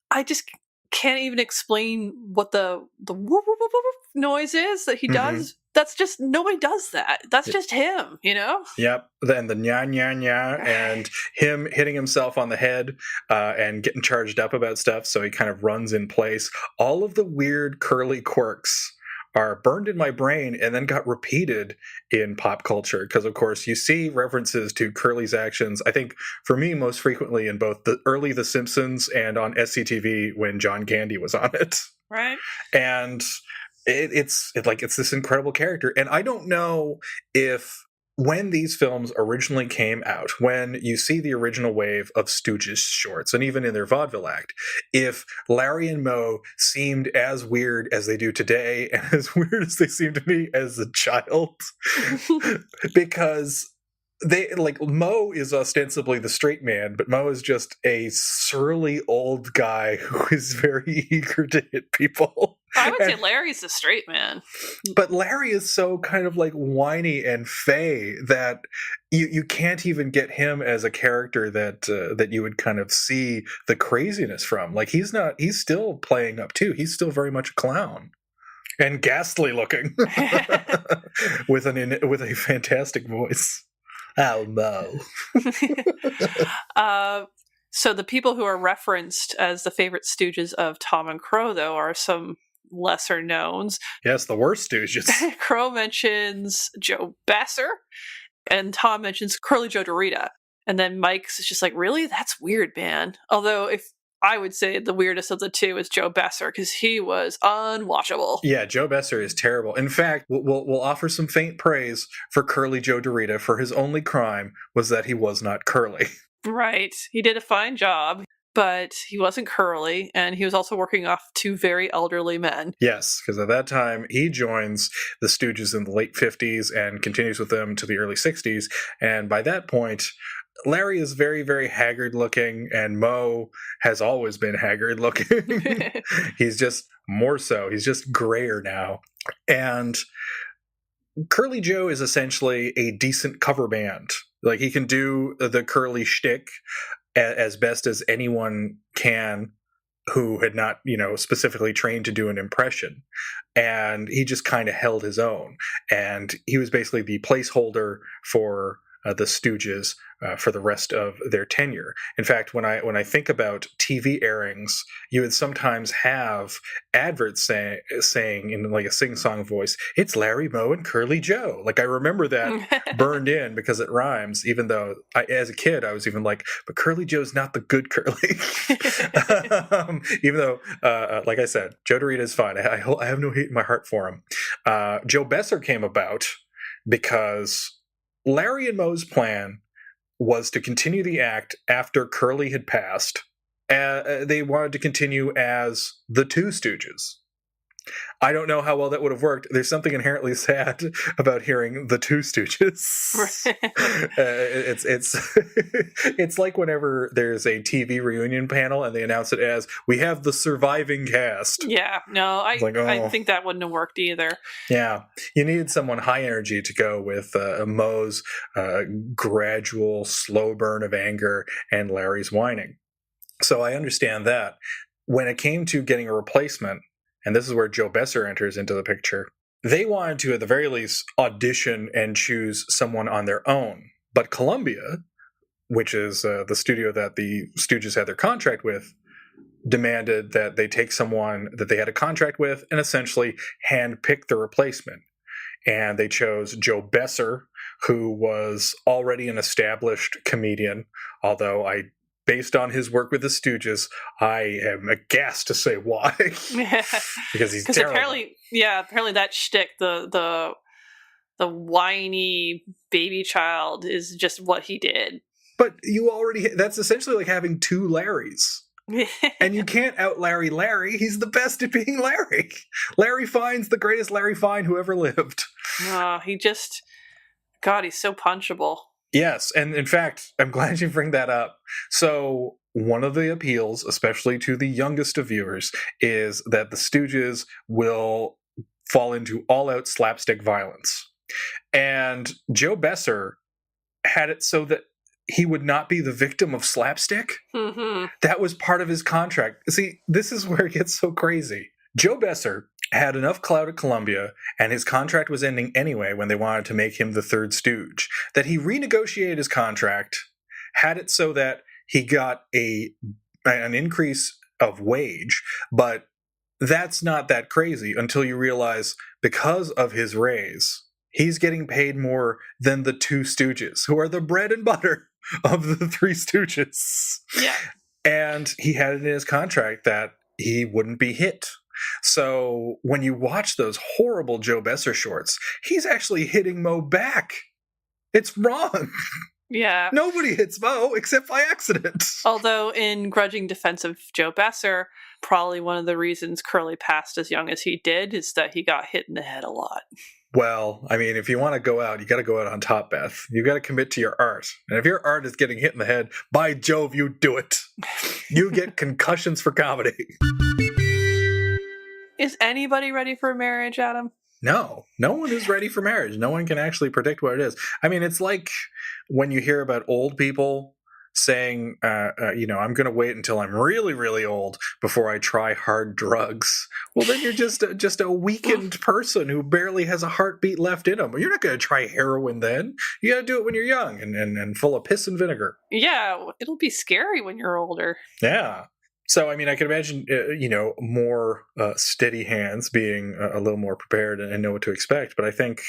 I just can't even explain what the whoop, whoop, whoop, whoop noise is that he does. That's just, nobody does that. That's just him, you know? Yep. Then the nya nya nya, and him hitting himself on the head and getting charged up about stuff, so he kind of runs in place. All of the weird Curly quirks are burned in my brain and then got repeated in pop culture because, of course, you see references to Curly's actions, I think, for me, most frequently in both the early The Simpsons and on SCTV when John Candy was on it. Right. And it's this incredible character. And I don't know if when these films originally came out, when you see the original wave of Stooges shorts, and even in their vaudeville act, if Larry and Moe seemed as weird as they do today and as weird as they seemed to me as a child, because they, like, Moe is ostensibly the straight man, but Moe is just a surly old guy who is very eager to hit people. I would say Larry's the straight man. But Larry is so kind of like whiny and fey that you can't even get him as a character that you would kind of see the craziness from. Like, he's still playing up too. He's still very much a clown. And ghastly looking. with a fantastic voice. Oh, Mo. So the people who are referenced as the favorite Stooges of Tom and Crow, though, are some lesser knowns. Yes, the worst Stooges. Crow mentions Joe Besser, and Tom mentions Curly Joe Dorita. And then Mike's just like, really? That's weird, man. Although, if I would say the weirdest of the two is Joe Besser, because he was unwatchable. Yeah, Joe Besser is terrible. In fact, we'll offer some faint praise for Curly Joe Dorita, for his only crime was that he was not curly. Right. He did a fine job, but he wasn't curly, and he was also working off two very elderly men. Yes, because at that time, he joins the Stooges in the late 50s and continues with them to the early 60s. And by that point, Larry is very, very haggard looking, and Moe has always been haggard looking. He's just more so. He's just grayer now. And Curly Joe is essentially a decent cover band. Like, he can do the Curly shtick as best as anyone can who had not, specifically trained to do an impression. And he just kind of held his own. And he was basically the placeholder for the Stooges for the rest of their tenure. In fact, when I think about TV airings, you would sometimes have adverts saying in like a sing-song voice, "It's Larry, Moe, and Curly Joe." Like, I remember that burned in because it rhymes, even though as a kid I was even like, but Curly Joe's not the good Curly. Even though, like I said, Joe Dorita is fine. I have no hate in my heart for him. Joe Besser came about because Larry and Moe's plan was to continue the act after Curly had passed. They wanted to continue as the Two Stooges. I don't know how well that would have worked. There's something inherently sad about hearing the Two Stooges. It's like whenever there's a TV reunion panel and they announce it as, "We have the surviving cast." Yeah, no, I think that wouldn't have worked either. Yeah, you needed someone high energy to go with Moe's gradual, slow burn of anger and Larry's whining. So I understand that. When it came to getting a replacement, and this is where Joe Besser enters into the picture, they wanted to, at the very least, audition and choose someone on their own. But Columbia, which is the studio that the Stooges had their contract with, demanded that they take someone that they had a contract with and essentially handpick the replacement. And they chose Joe Besser, who was already an established comedian, although based on his work with the Stooges, I am aghast to say why. Because he's terrible. Apparently that shtick, the whiny baby child, is just what he did. But that's essentially like having two Larrys. And you can't out Larry. He's the best at being Larry. Larry Fine's the greatest Larry Fine who ever lived. God, he's so punchable. Yes, and in fact, I'm glad you bring that up. So one of the appeals, especially to the youngest of viewers, is that the Stooges will fall into all-out slapstick violence. And Joe Besser had it so that he would not be the victim of slapstick. Mm-hmm. That was part of his contract. See, this is where it gets so crazy. Joe Besser had enough clout at Columbia, and his contract was ending anyway when they wanted to make him the third Stooge, that he renegotiated his contract, had it so that he got an increase of wage, but that's not that crazy until you realize because of his raise, he's getting paid more than the two Stooges, who are the bread and butter of the three Stooges. Yeah. And he had it in his contract that he wouldn't be hit. So when you watch those horrible Joe Besser shorts, he's actually hitting Mo back. It's wrong. Yeah. Nobody hits Mo except by accident. Although in grudging defense of Joe Besser, probably one of the reasons Curly passed as young as he did is that he got hit in the head a lot. Well, I mean, if you want to go out, you got to go out on top, Beth. You got to commit to your art. And if your art is getting hit in the head, by Jove, you do it. You get concussions for comedy. Is anybody ready for marriage, Adam? No one is ready for marriage. No one can actually predict what it is. I mean, it's like when you hear about old people saying, I'm going to wait until I'm really, really old before I try hard drugs. Well, then you're just a weakened person who barely has a heartbeat left in them. You're not going to try heroin then. You got to do it when you're young and full of piss and vinegar. Yeah, it'll be scary when you're older. Yeah. So, I mean, I can imagine, more steady hands being a little more prepared and know what to expect. But I think,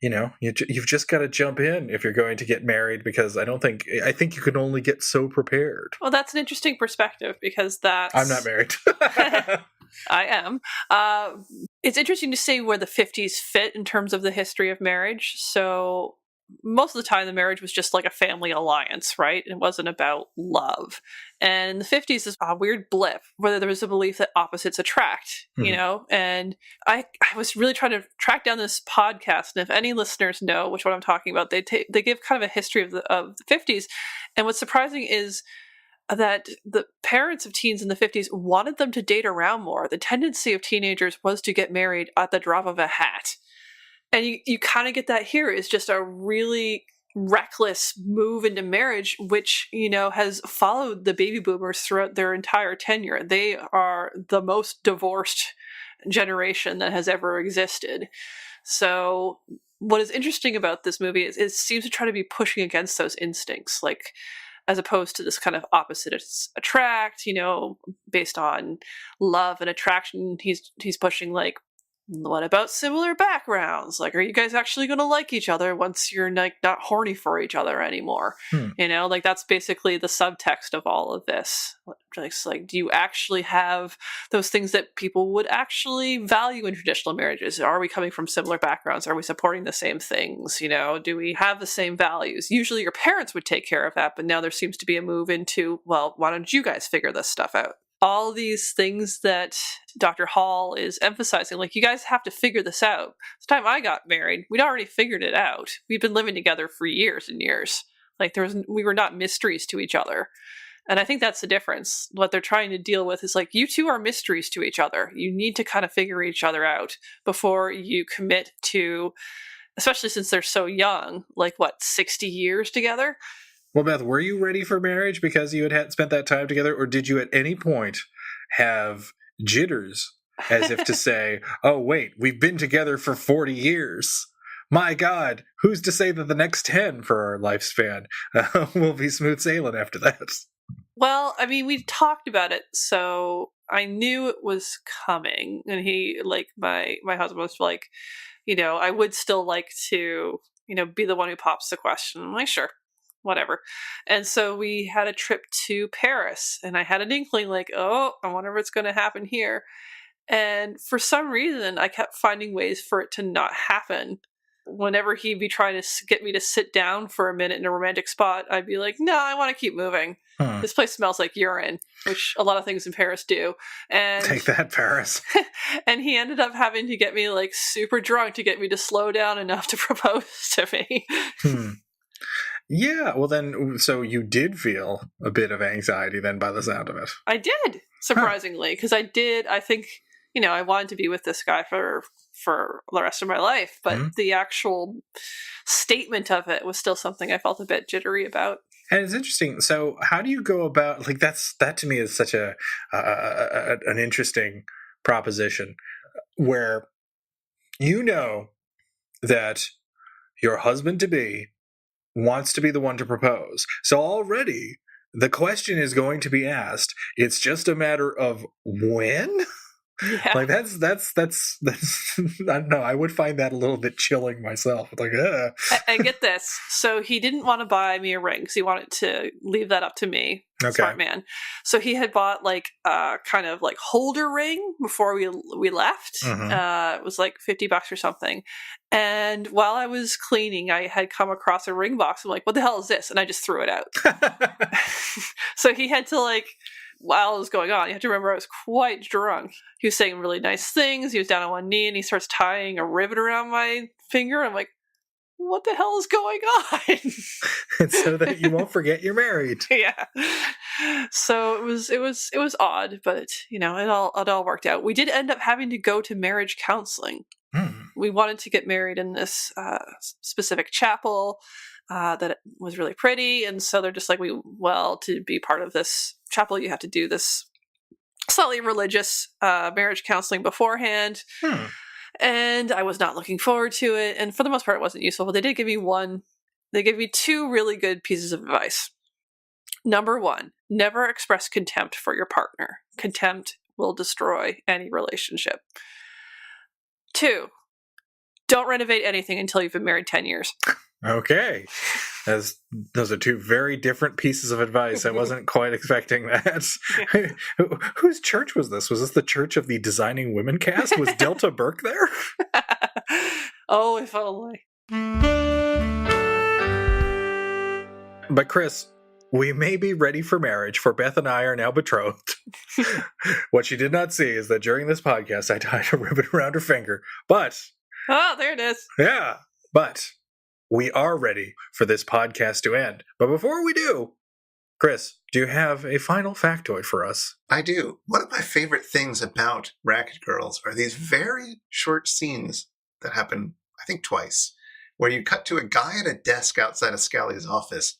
you've just got to jump in if you're going to get married, because I think you can only get so prepared. Well, that's an interesting perspective, because I'm not married. I am. It's interesting to see where the 50s fit in terms of the history of marriage. So most of the time the marriage was just like a family alliance, right? It wasn't about love. And in the 50s is a weird blip where there was a belief that opposites attract, and I was really trying to track down this podcast, and if any listeners know which one I'm talking about, they give kind of a history of the 50s. And what's surprising is that the parents of teens in the 50s wanted them to date around more. The tendency of teenagers was to get married at the drop of a hat. And you kind of get that here is just a really reckless move into marriage, which, has followed the baby boomers throughout their entire tenure. They are the most divorced generation that has ever existed. So what is interesting about this movie is it seems to try to be pushing against those instincts, like as opposed to this kind of opposite attract, based on love and attraction. He's pushing like, what about similar backgrounds? Like, are you guys actually going to like each other once you're like not horny for each other anymore? That's basically the subtext of all of this. It's like, do you actually have those things that people would actually value in traditional marriages? Are we coming from similar backgrounds? Are we supporting the same things? Do we have the same values? Usually your parents would take care of that, but now there seems to be a move into, well, why don't you guys figure this stuff out? All these things that Dr. Hall is emphasizing, like, you guys have to figure this out. The time I got married, we'd already figured it out. We'd been living together for years and years. Like, we were not mysteries to each other. And I think that's the difference. What they're trying to deal with is like, you two are mysteries to each other. You need to kind of figure each other out before you commit to, especially since they're so young, 60 years together? Well, Beth, were you ready for marriage because you had spent that time together, or did you at any point have jitters as if to say, oh, wait, we've been together for 40 years. My God, who's to say that the next 10 for our lifespan will be smooth sailing after that? Well, I mean, we talked about it, so I knew it was coming. And he, like, my husband was like, I would still like to, be the one who pops the question. I'm like, sure, whatever. And so we had a trip to Paris, and I had an inkling like, oh, I wonder what's going to happen here. And for some reason, I kept finding ways for it to not happen. Whenever he'd be trying to get me to sit down for a minute in a romantic spot, I'd be like, no, I want to keep moving. This place smells like urine, which a lot of things in Paris do. And take that, Paris. And he ended up having to get me like super drunk to get me to slow down enough to propose to me. Yeah, well then, so you did feel a bit of anxiety then by the sound of it. I did, surprisingly, because I think, I wanted to be with this guy for the rest of my life, but the actual statement of it was still something I felt a bit jittery about. And it's interesting. So how do you go about, like, that to me is such an interesting proposition where that your husband-to-be wants to be the one to propose. So already the question is going to be asked. It's just a matter of when? Yeah. Like that's I don't know. I would find that a little bit chilling myself. Like, and get this. So he didn't want to buy me a ring because he wanted to leave that up to me. Okay. Smart man. So he had bought like a kind of like holder ring before we left. It was like $50 or something. And while I was cleaning, I had come across a ring box. I'm like, what the hell is this? And I just threw it out. So he had to like, while it was going on, you have to remember I was quite drunk. He was saying really nice things. He was down on one knee and he starts tying a rivet around my finger. I'm like, what the hell is going on? It's so that you won't forget you're married. Yeah. So it was odd, but it all worked out. We did end up having to go to marriage counseling. We wanted to get married in this specific chapel that was really pretty, and so they're just like, to be part of this chapel, you have to do this slightly religious marriage counseling beforehand. And I was not looking forward to it, and for the most part, it wasn't useful. But they did give me They gave me two really good pieces of advice. Number one, never express contempt for your partner. Contempt will destroy any relationship. 2, don't renovate anything until you've been married 10 years. Okay. Those are two very different pieces of advice. I wasn't quite expecting that. Yeah. Whose church was this? Was this the Church of the Designing Women cast? Was Delta Burke there? Oh, if only. But Chris, we may be ready for marriage, for Beth and I are now betrothed. What she did not see is that during this podcast, I tied a ribbon around her finger. But... oh, there it is. Yeah, but... we are ready for this podcast to end. But before we do, Chris, do you have a final factoid for us? I do. One of my favorite things about Racket Girls are these very short scenes that happen, I think, twice, where you cut to a guy at a desk outside of Scally's office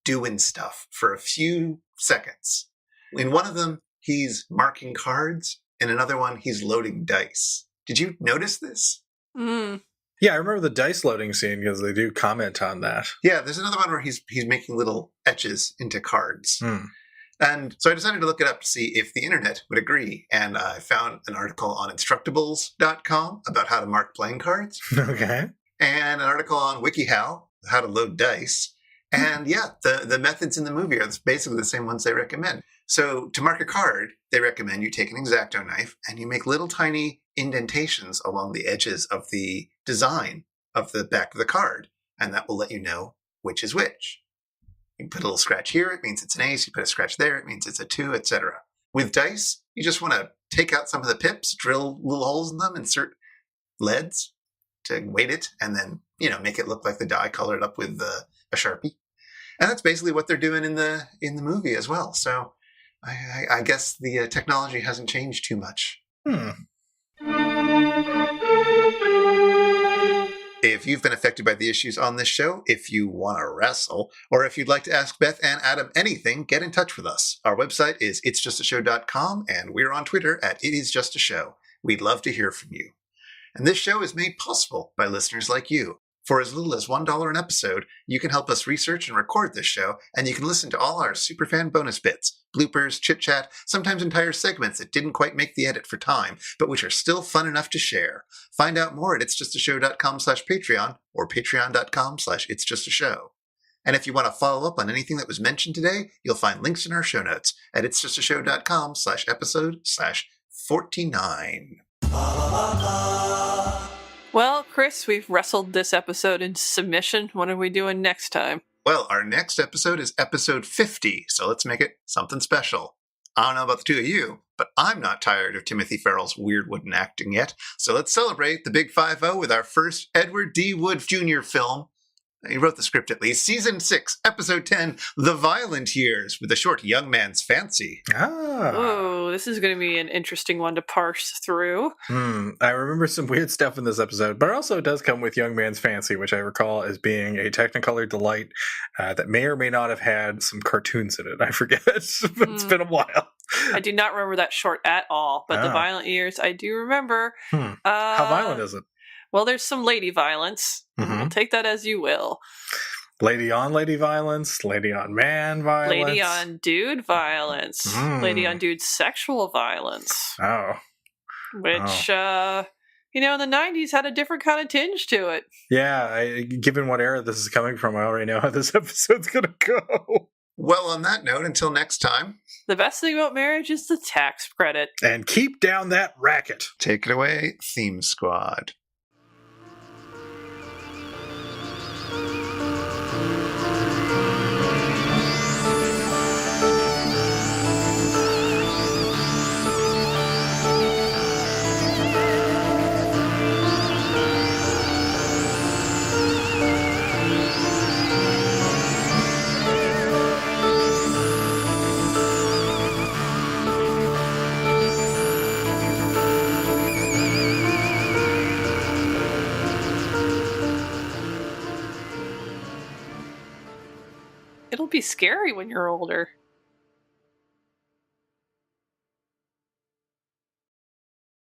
doing stuff for a few seconds. In one of them, he's marking cards. In another one, he's loading dice. Did you notice this? Yeah, I remember the dice loading scene because they do comment on that. Yeah, there's another one where he's making little etches into cards. And so I decided to look it up to see if the internet would agree. And I found an article on Instructables.com about how to mark playing cards. Okay. And an article on WikiHow, how to load dice. And yeah, the methods in the movie are basically the same ones they recommend. So to mark a card, they recommend you take an X-Acto knife and you make little tiny indentations along the edges of the design of the back of the card. And that will let you know which is which. You put a little scratch here, it means it's an ace. You put a scratch there, it means it's a 2, etc. With dice, you just want to take out some of the pips, drill little holes in them, insert leads to weight it, and then, make it look like the die, color it up with a Sharpie. And that's basically what they're doing in the movie as well. So I guess the technology hasn't changed too much. If you've been affected by the issues on this show, if you want to wrestle, or if you'd like to ask Beth and Adam anything, get in touch with us. Our website is itsjustashow.com, and we're on Twitter at itisjustashow. We'd love to hear from you. And this show is made possible by listeners like you. For as little as $1 an episode, you can help us research and record this show, and you can listen to all our superfan bonus bits, bloopers, chit-chat, sometimes entire segments that didn't quite make the edit for time, but which are still fun enough to share. Find out more at itsjustashow.com/Patreon or patreon.com/itsjustashow. And if you want to follow up on anything that was mentioned today, you'll find links in our show notes at itsjustashow.com/episode/49. Well, Chris, we've wrestled this episode into submission. What are we doing next time? Well, our next episode is episode 50, so let's make it something special. I don't know about the two of you, but I'm not tired of Timothy Farrell's weird wooden acting yet, so let's celebrate the Big 5-0 with our first Edward D. Wood Jr. film. He wrote the script at least. Season 6, Episode 10, The Violent Years, with a short young man's fancy. Oh, this is going to be an interesting one to parse through. I remember some weird stuff in this episode, but it also does come with Young Man's Fancy, which I recall as being a Technicolor delight that may or may not have had some cartoons in it. I forget. It's been a while. I do not remember that short at all, but The Violent Years, I do remember. How violent is it? Well, there's some lady violence. We'll take that as you will. Lady on lady violence, lady on man violence. Lady on dude violence. Lady on dude sexual violence. Oh. Which, in the 90s had a different kind of tinge to it. Yeah, given what era this is coming from, I already know how this episode's going to go. Well, on that note, until next time. The best thing about marriage is the tax credit. And keep down that racket. Take it away, Theme Squad. It'll be scary when you're older.